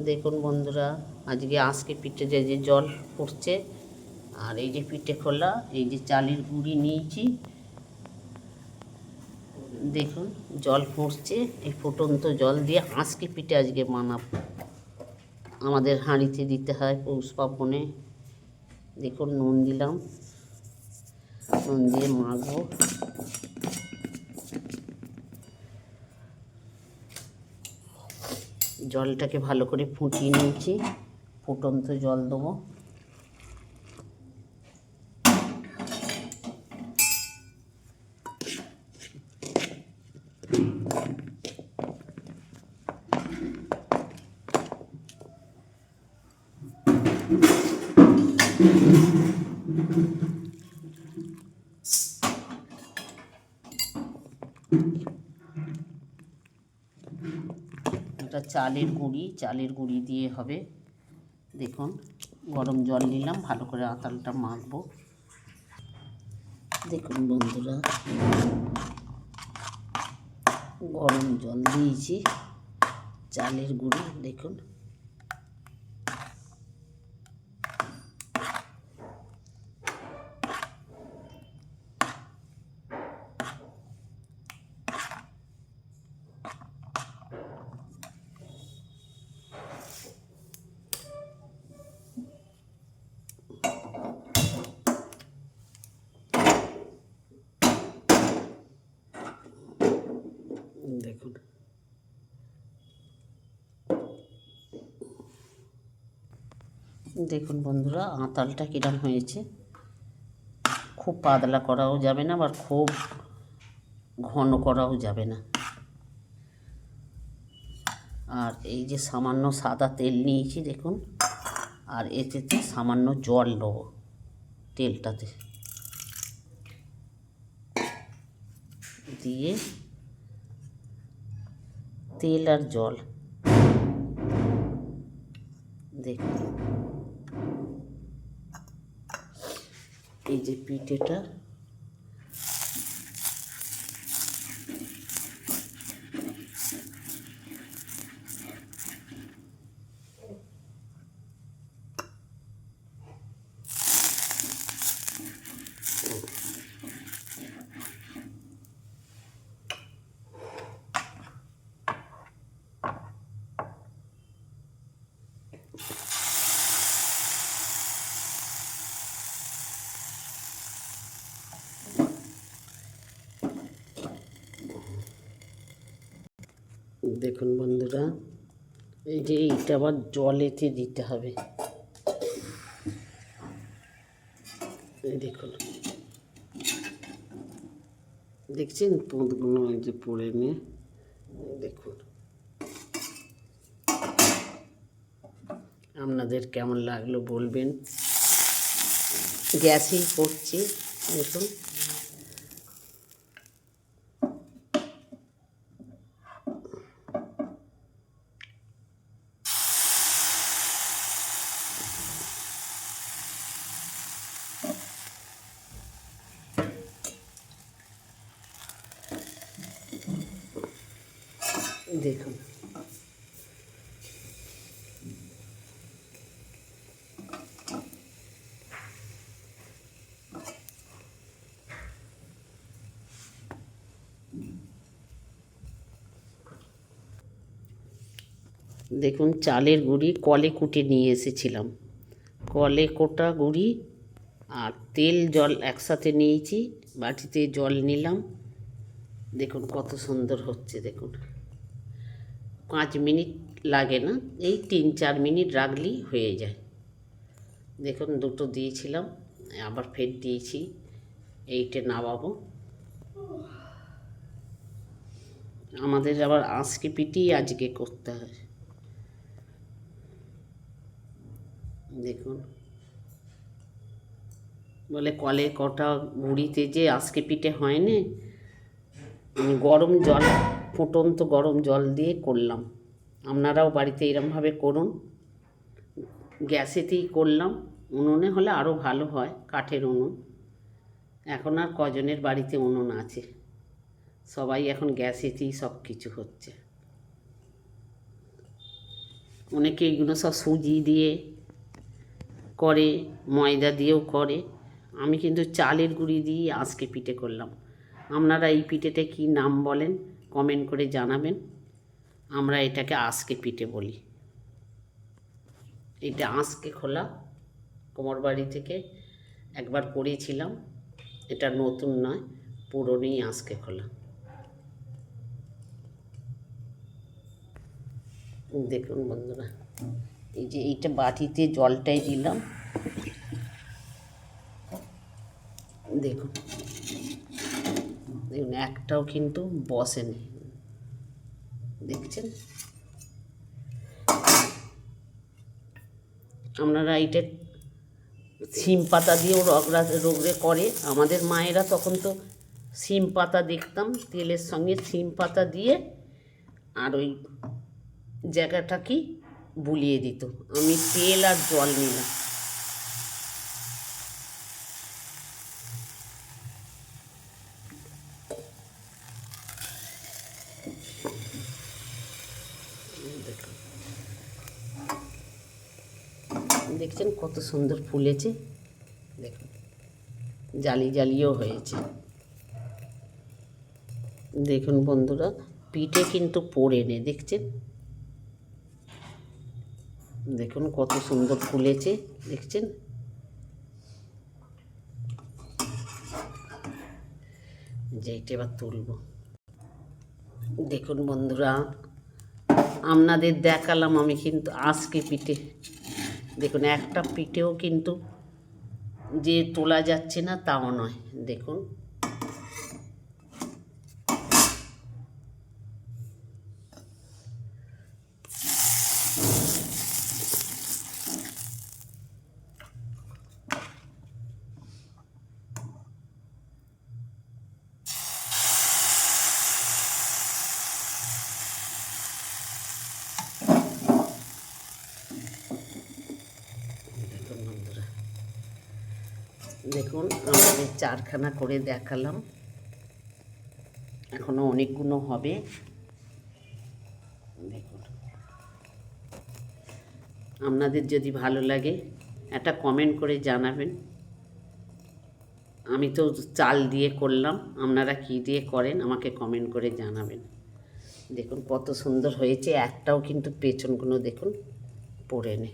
দেখুন বন্ধুরা, আজকে পিঠে যে জল ফুটছে, আর এই যে পিঠে খোলা, এই যে চালের গুঁড়ি নিয়েছি। দেখুন জল ফুটছে, এই ফুটন্ত জল দিয়ে আজকে পিঠে বানাবো। আমাদের হাঁড়িতে দিতে হয় পৌষ পার্বণে। দেখুন নুন দিলাম, নুন দিয়ে মাখবো। জলটাকে ভালো করে ফুটিয়ে নিয়েছি, ফুটন্ত জল দেবো। এটা চালের গুঁড়ি দিয়ে হবে। দেখুন গরম জল নিলাম, ভালো করে আঁতালটা মাখবো। দেখুন বন্ধুরা, গরম জল দিয়েছি, চালের গুঁড়ি দেখুন। দেখুন দেখুন বন্ধুরা, আঁতালটা কিরম হয়েছে। খুব পাতলা করাও যাবে না, আবার খুব ঘন করাও যাবে না। আর এই যে সামান্য সাদা তেল নিয়েছি দেখুন, আর এতে সামান্য জল নেবো তেলটাতে দিয়ে, তেল আর জল দেখুন। এই যে পিঠেটা দেখুন বন্ধুরা, এই যে এইটা আবার জলেতে দিতে হবে। এই দেখুন, দেখছেন পুঁতগুলো এই যে পড়ে নিয়ে, দেখুন। আপনাদের কেমন লাগলো বলবেন। গ্যাসেই করছি দেখুন। দেখুন দেখুন চালের গুঁড়ি কলে কুটে নিয়ে এসেছিলাম, কলে কোটা গুঁড়ি আর তেল জল একসাথে নিয়েছি, বাটিতে জল নিলাম। দেখুন কত সুন্দর হচ্ছে। দেখুন 5 মিনিট লাগে না, এই 3-4 মিনিট রাখলেই হয়ে যায়। দেখুন দুটো দিয়েছিলাম, আবার ফের দিয়েছি, এইটা নামাবো। আমাদের আবার আজকে পিঠেই আজকে করতে হয়। দেখুন বলে কলে কটা গুঁড়িতে যে আজকে পিঠে হয় না, গরম জল, ফুটন্ত গরম জল দিয়ে করলাম। আপনারাও বাড়িতে এরমভাবে করুন। গ্যাসেতেই করলাম, উনুনে হলে আরও ভালো হয়, কাঠের উনুন। এখন আর কজনের বাড়িতে উনুন আছে, সবাই এখন গ্যাসেতেই সব কিছু হচ্ছে। অনেকে এইগুলো সব সুজি দিয়ে করে, ময়দা দিয়েও করে। আমি কিন্তু চালের গুঁড়ি দিয়ে আজকে পিঠে করলাম। আপনারা এই পিঠেটা কী নাম বলেন কমেন্ট করে জানাবেন। আমরা এটাকে আজকে পিঠে বলি। এটা আজকে খোলা কুমোর বাড়ি থেকে একবার করেছিলাম, এটা নতুন নয়, পুরনোই আজকে খোলা। দেখুন বন্ধুরা, এই যে এইটা বাটিতে জলটাই দিলাম, দেখুন দেখুন একটাও কিন্তু বসেনি, দেখছেন। আপনারা এইটা সিম পাতা দিয়েও রগড়ে করে। আমাদের মায়েরা তখন তো সিম পাতা দেখতাম, তেলের সঙ্গে সিম পাতা দিয়ে আর ওই জায়গাটা কি বুলিয়ে দিত। আমি তেল আর জল নিলাম। দেখছেন কত সুন্দর ফুলেছে, দেখুন জালি জালিও হয়েছে। দেখুন বন্ধুরা, পিঠে কিন্তু পড়ে নে, দেখছেন, দেখুন কত সুন্দর ফুলেছে, দেখছেন। যেইটা এবার তুলব, দেখুন বন্ধুরা, আপনাদের দেখালাম আমি কিন্তু আজকে পিঠে। দেখুন একটা পিঠেও কিন্তু যে তোলা যাচ্ছে না তাও নয়, দেখুন। দেখুন বন্ধুরা, দেখুন আমাদের চারখানা করে দেখালাম, এখনো অনেকগুলো হবে। দেখুন, আপনাদের যদি ভালো লাগে একটা কমেন্ট করে জানাবেন। আমি তো চাল দিয়ে করলাম, আপনারা কী দিয়ে করেন আমাকে কমেন্ট করে জানাবেন। দেখুন কত সুন্দর হয়েছে, একটাও কিন্তু পেছনগুলো দেখুন পড়ে নে।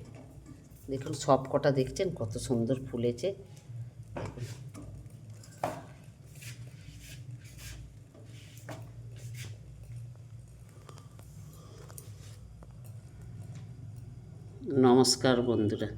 দেখুন সব কটা দেখছেন কত সুন্দর ফুলেছে, দেখুন। নমস্কার বন্ধুরা।